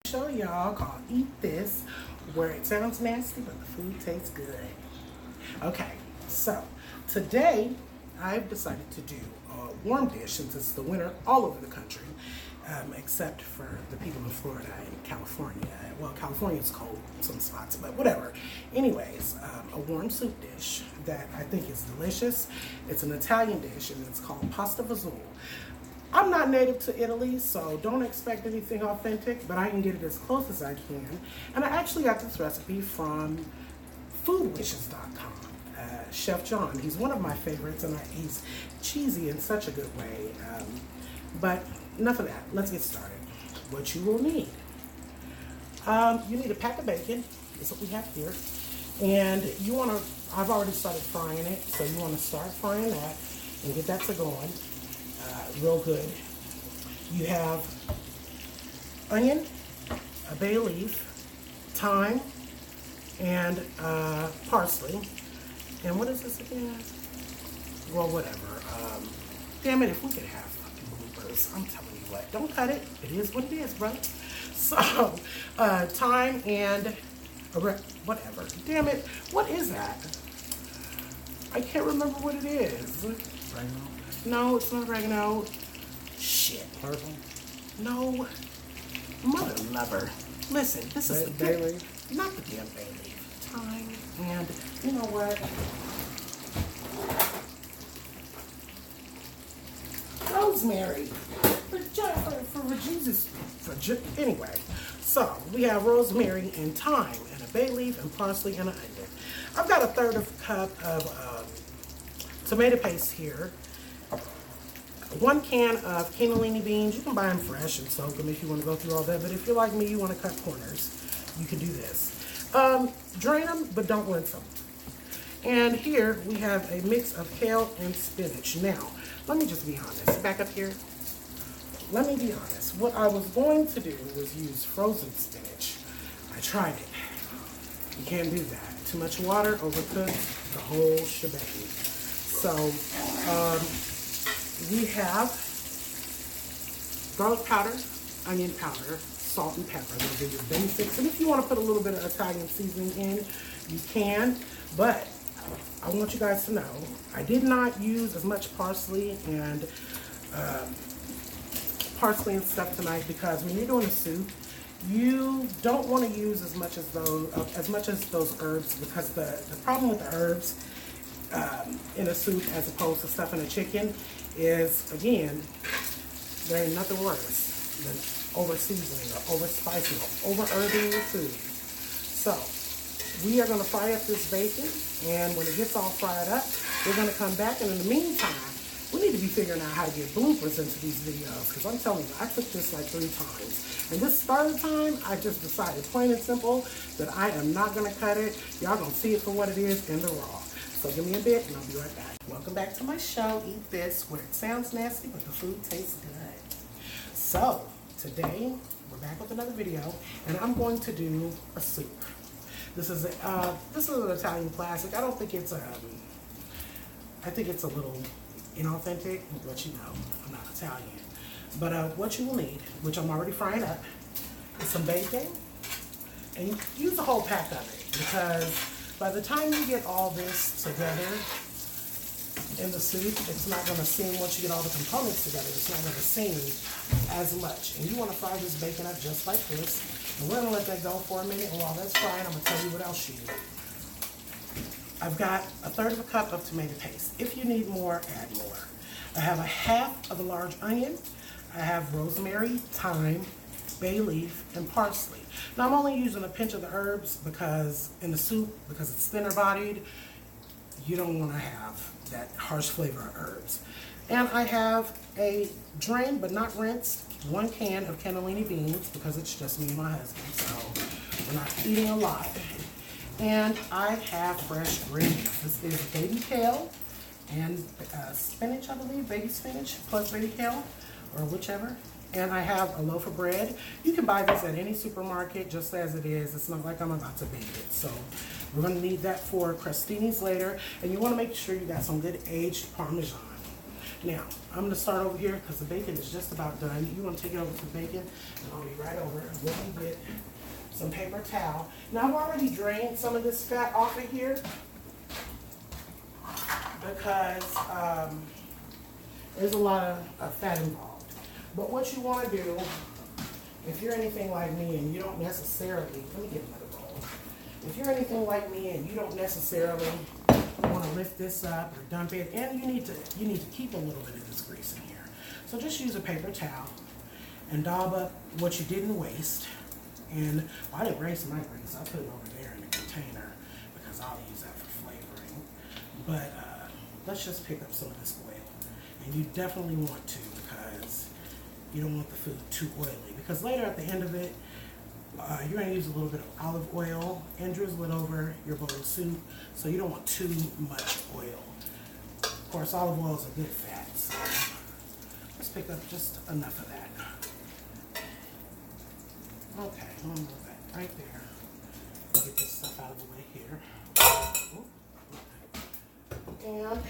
Show y'all called Eat This, where it sounds nasty but the food tastes good. Okay, so today I've decided to do a warm dish since it's the winter all over the country, except for the people in Florida and California. Well, California's cold in some spots, but whatever. Anyways, a warm soup dish that I think is delicious. It's an Italian dish and it's called pasta Fazool. I'm not native to Italy, so don't expect anything authentic, but I can get it as close as I can. And I actually got this recipe from foodwishes.com. Chef John, he's one of my favorites, and he's cheesy in such a good way. But enough of that, let's get started. What you will need. You need a pack of bacon, that's what we have here. And you want to, I've already started frying it, so you want to start frying that and get that to going. Real good. You have onion, a bay leaf, thyme, and parsley. And what is this again? Well, whatever. Damn it, if we could have fucking bloopers, I'm telling you what. Don't cut it. It is what it is, bro. So, thyme and whatever. Damn it. What is that? I can't remember what it is. Oregano? No, it's not oregano. Shit. Purple? No. Mother lover. Listen, this is the bay leaf? Not the damn bay leaf. Thyme and you know what? Rosemary. Anyway, so we have rosemary and thyme and a bay leaf and parsley and an onion. I've got a third of a cup of tomato paste here. 1 can of cannellini beans. You can buy them fresh and soak them if you want to go through all that. But if you're like me, you want to cut corners, you can do this. Drain them, but don't rinse them. And here we have a mix of kale and spinach. Now, let me just be honest. Back up here. Let me be honest. What I was going to do was use frozen spinach. I tried it. You can't do that. Too much water, overcooked, the whole shebang. So, we have garlic powder, onion powder, salt and pepper. Those are your basics. And if you want to put a little bit of Italian seasoning in, you can. But I want you guys to know, I did not use as much parsley and stuff tonight because when you're doing a soup, you don't want to use as much as those herbs, because the problem with the herbs in a soup as opposed to stuff in a chicken is, again, there ain't nothing worse than over seasoning or over spicing or over herbing your food. So we are going to fry up this bacon, and when it gets all fried up, we're going to come back, and in the meantime, we need to be figuring out how to get bloopers into these videos, because I'm telling you, I took this like 3 times. And this third time, I just decided, plain and simple, that I am not going to cut it. Y'all going to see it for what it is in the raw. So give me a bit, and I'll be right back. Welcome back to my show, Eat This, where it sounds nasty, but the food tastes good. So, today, we're back with another video, and I'm going to do a soup. This is an Italian classic. I don't think it's, I think it's a little inauthentic, but you know, I'm not Italian. But what you will need, which I'm already frying up, is some bacon, and use the whole pack of it, because by the time you get all this together in the soup, it's not going to seem, once you get all the components together, it's not going to seem as much. And you want to fry this bacon up just like this. And we're going to let that go for a minute. And while that's frying, I'm going to tell you what else you need. I've got a third of a cup of tomato paste. If you need more, add more. I have a half of a large onion. I have rosemary, thyme, bay leaf, and parsley. Now I'm only using a pinch of the herbs because in the soup, because it's thinner bodied, you don't want to have that harsh flavor of herbs. And I have a drained but not rinsed 1 can of cannellini beans, because it's just me and my husband, so we're not eating a lot. And I have fresh greens. This is baby kale and spinach, I believe, baby spinach plus baby kale, or whichever. And I have a loaf of bread. You can buy this at any supermarket just as it is. It's not like I'm about to bake it. So we're going to need that for crostinis later. And you want to make sure you got some good aged Parmesan. Now, I'm going to start over here because the bacon is just about done. You want to take it over to the bacon, and I'll be right over. Let me get some paper towel. Now, I've already drained some of this fat off of here because there's a lot of fat involved. But what you want to do, if you're anything like me and you don't necessarily, let me get another bowl. If you're anything like me and you don't necessarily want to lift this up or dump it, and you need to keep a little bit of this grease in here. So just use a paper towel and daub up what you didn't waste. And I didn't waste my grease. I put it over there in the container because I'll use that for flavoring. But let's just pick up some of this oil. And you definitely want to, because you don't want the food too oily. Because later at the end of it, you're going to use a little bit of olive oil and drizzle it over your bowl of soup. So you don't want too much oil. Of course, olive oil is a good fat. So let's pick up just enough of that. Okay, I'm gonna move that right there. Get this stuff out of the way here. And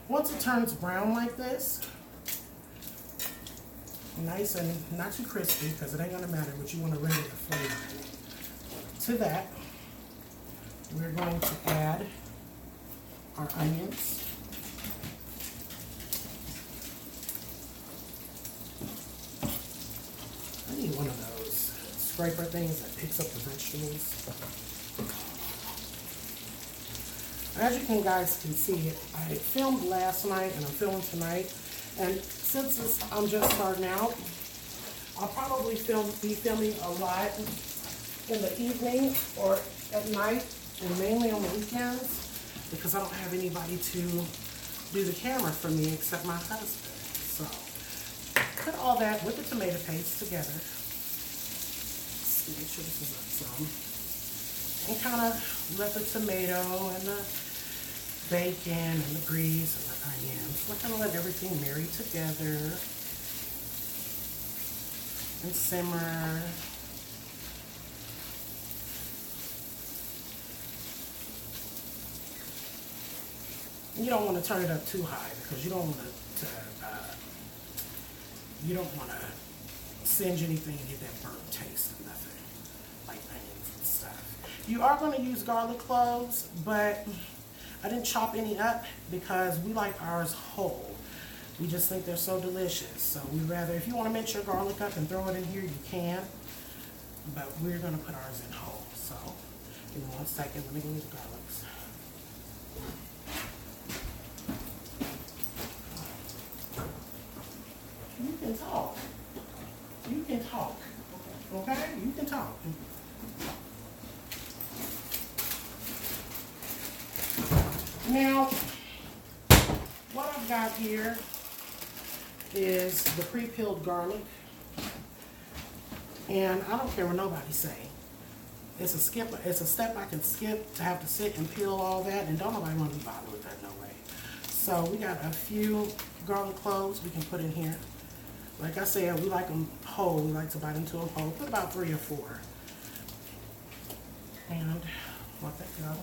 once it turns brown like this, nice and not too crispy, because it ain't gonna matter, but you want to render the flavor in it. To that, we're going to add our onions. I need one of those scraper things that picks up the vegetables. As you guys can see, I filmed last night and I'm filming tonight. And since I'm just starting out, I'll probably be filming a lot in the evening or at night, and mainly on the weekends, because I don't have anybody to do the camera for me except my husband. So put all that with the tomato paste together. Make sure this is up some. And kind of let the tomato and the bacon and the grease and the onions, we're going to let everything marry together and simmer. You don't want to turn it up too high because you don't want to singe anything and get that burnt taste of nothing, like onions and stuff. You are going to use garlic cloves, but I didn't chop any up because we like ours whole. We just think they're so delicious. So we'd rather, if you want to mince your garlic up and throw it in here, you can. But we're going to put ours in whole. So give me 1 second. Let me get the garlics. You can talk. You can talk. Okay? You can talk. Now, what I've got here is the pre-peeled garlic. And I don't care what nobody say. It's a step I can skip to have to sit and peel all that, and don't nobody want to be bothered with that, no way. So we got a few garlic cloves we can put in here. Like I said, we like them whole. We like to bite into them whole. Put about 3 or 4. And let that go.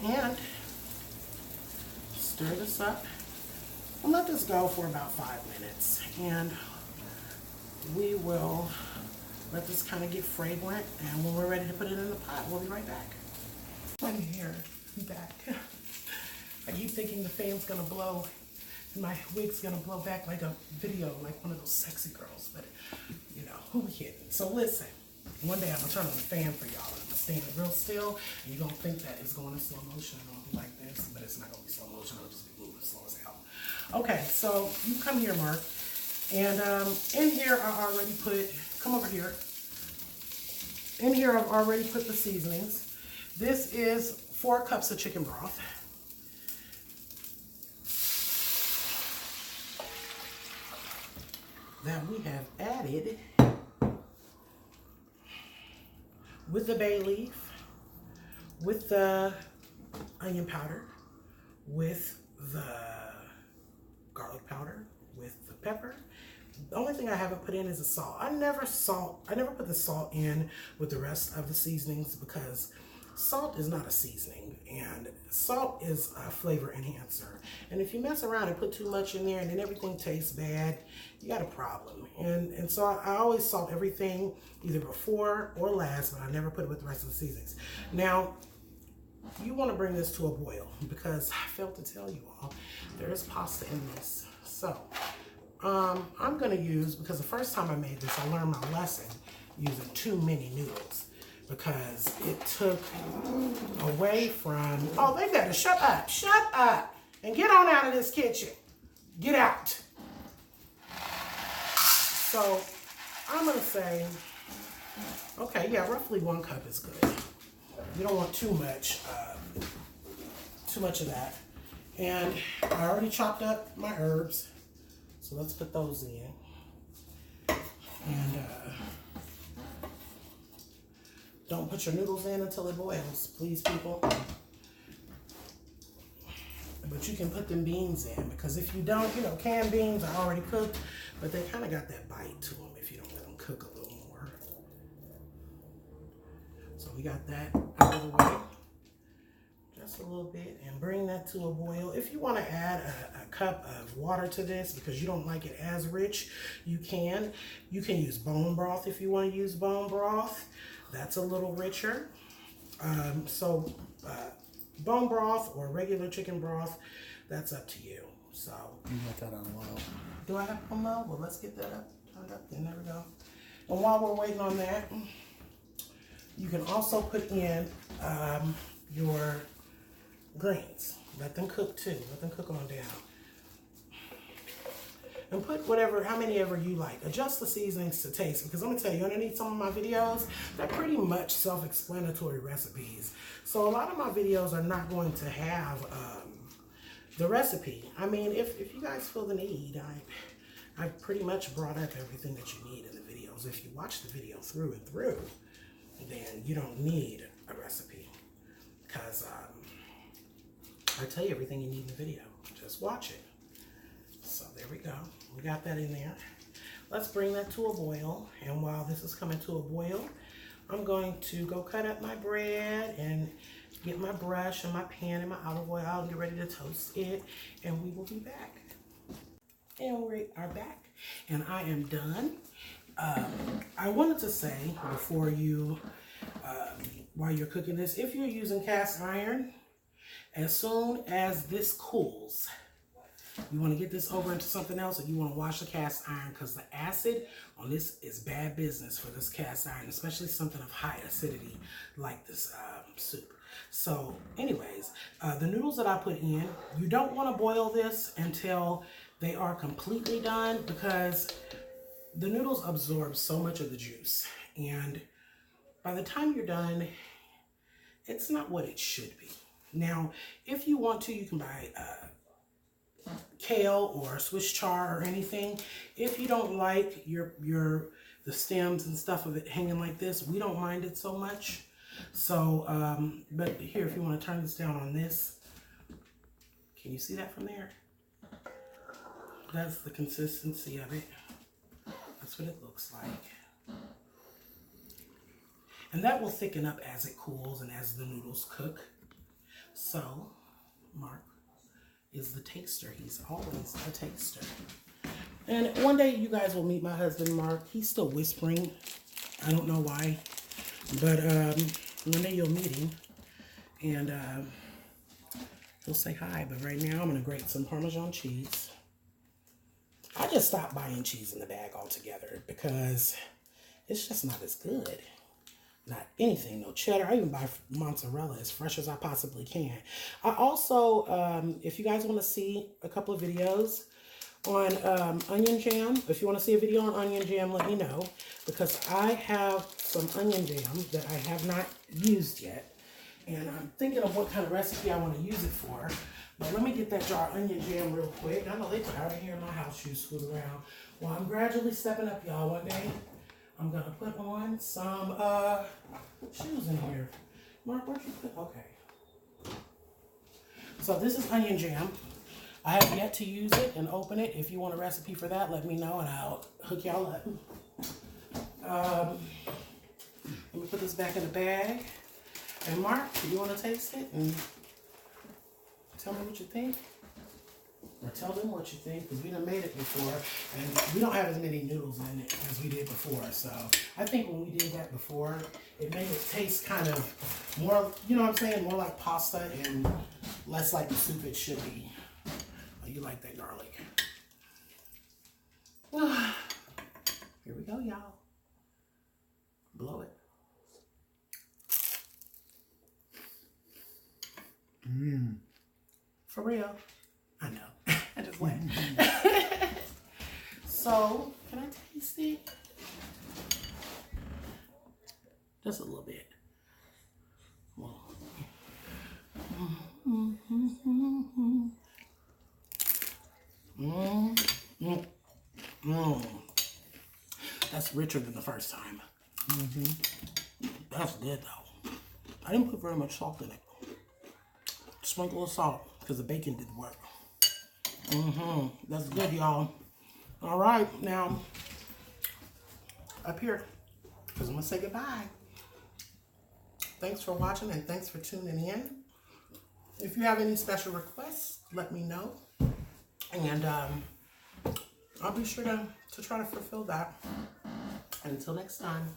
And stir this up and let this go for about 5 minutes. And we will let this kind of get fragrant. And when we're ready to put it in the pot, we'll be right back. I'm here, I'm back. I keep thinking the fan's gonna blow and my wig's gonna blow back like a video, like one of those sexy girls, but you know, who we kidding? So listen, one day I'm gonna turn on the fan for y'all and I'm gonna stand real still and you're gonna think that it's going in slow motion and I'll be like this, but it's not gonna be slow motion, I'll just be moving slow as hell. Okay, so you come here, Mark, and in here I already put, come over here. In here I've already put the seasonings. This is 4 cups of chicken broth. That we have added with the bay leaf, with the onion powder, with the garlic powder, with the pepper, The only thing I haven't put in is the salt. I never put the salt in with the rest of the seasonings because salt is not a seasoning, and salt is a flavor enhancer. And if you mess around and put too much in there and then everything tastes bad, you got a problem. And so I always salt everything either before or last, but I never put it with the rest of the seasonings. Now, you want to bring this to a boil because I failed to tell you all, there is pasta in this. So, I'm going to use, because the first time I made this, I learned my lesson using too many noodles because it took away from, oh, they got to shut up, and get on out of this kitchen. Get out. So, I'm going to say, okay, yeah, roughly 1 cup is good. You don't want too much of that. And I already chopped up my herbs, so let's put those in. And don't put your noodles in until it boils, please, people. But you can put them beans in, because if you don't, canned beans are already cooked, but they kind of got that bite to them if you don't let them cook a little more. So we got that out of the way. Just a little bit, and bring that to a boil. If you want to add a cup of water to this because you don't like it as rich, you can. You can use bone broth if you want to use bone broth. That's a little richer. Bone broth or regular chicken broth, that's up to you. So you got that on low. Do I have it on low? Well, let's get that up. Turned up. There we go. And while we're waiting on that, you can also put in your greens. Let them cook too. Let them cook on down. And put how many ever you like. Adjust the seasonings to taste, because I'm going to tell you, underneath some of my videos, they're pretty much self-explanatory recipes. So a lot of my videos are not going to have the recipe. I mean, if you guys feel the need, I've pretty much brought up everything that you need in the videos. If you watch the video through and through, then you don't need a recipe, because I tell you everything you need in the video. Just watch it. So there we go. We got that in there. Let's bring that to a boil. And while this is coming to a boil, I'm going to go cut up my bread and get my brush and my pan and my olive oil out and get ready to toast it. And we will be back. And we are back. And I am done. I wanted to say before you, while you're cooking this, if you're using cast iron, as soon as this cools, you want to get this over into something else, and you want to wash the cast iron, because the acid on this is bad business for this cast iron, especially something of high acidity like this soup. So anyways, the noodles that I put in, you don't want to boil this until they are completely done, because the noodles absorb so much of the juice, and by the time you're done, it's not what it should be. Now, if you want to, you can buy kale or Swiss chard or anything. If you don't like the stems and stuff of it hanging like this, we don't mind it so much. So, but here, if you want to turn this down on this, can you see that from there? That's the consistency of it. That's what it looks like. And that will thicken up as it cools and as the noodles cook. So, Mark is the taster. He's always a taster. And one day you guys will meet my husband, Mark. He's still whispering. I don't know why. But one day you'll meet him. And he'll say hi. But right now I'm going to grate some Parmesan cheese. I just stopped buying cheese in the bag altogether because it's just not as good. Not anything, no cheddar. I even buy mozzarella as fresh as I possibly can. I also, if you guys want to see a couple of videos on onion jam, if you want to see a video on onion jam, let me know, because I have some onion jam that I have not used yet, and I'm thinking of what kind of recipe I want to use it for. But let me get that jar of onion jam real quick. I know they're tired of hearing my house shoes scoot around. Well, I'm gradually stepping up, y'all. One day I'm going to put on some shoes in here. Mark, where'd you put? Okay. So this is onion jam. I have yet to use it and open it. If you want a recipe for that, let me know and I'll hook y'all up. Let me put this back in the bag. And Mark, do you want to taste it and tell me what you think? Or tell them what you think, because we done made it before, and we don't have as many noodles in it as we did before. So I think when we did that before, it made it taste kind of more, you know what I'm saying, more like pasta and less like the soup it should be. Oh, you like that garlic. Here we go, y'all. Blow it. For real. I know. I just went. So, can I taste it? Just a little bit. That's richer than the first time. That's good though. I didn't put very much salt in it. Sprinkle of salt because the bacon didn't work. That's good, y'all. All right, now up here, because I'm gonna say goodbye. Thanks for watching and thanks for tuning in. If you have any special requests, let me know, and I'll be sure to try to fulfill that. Until next time.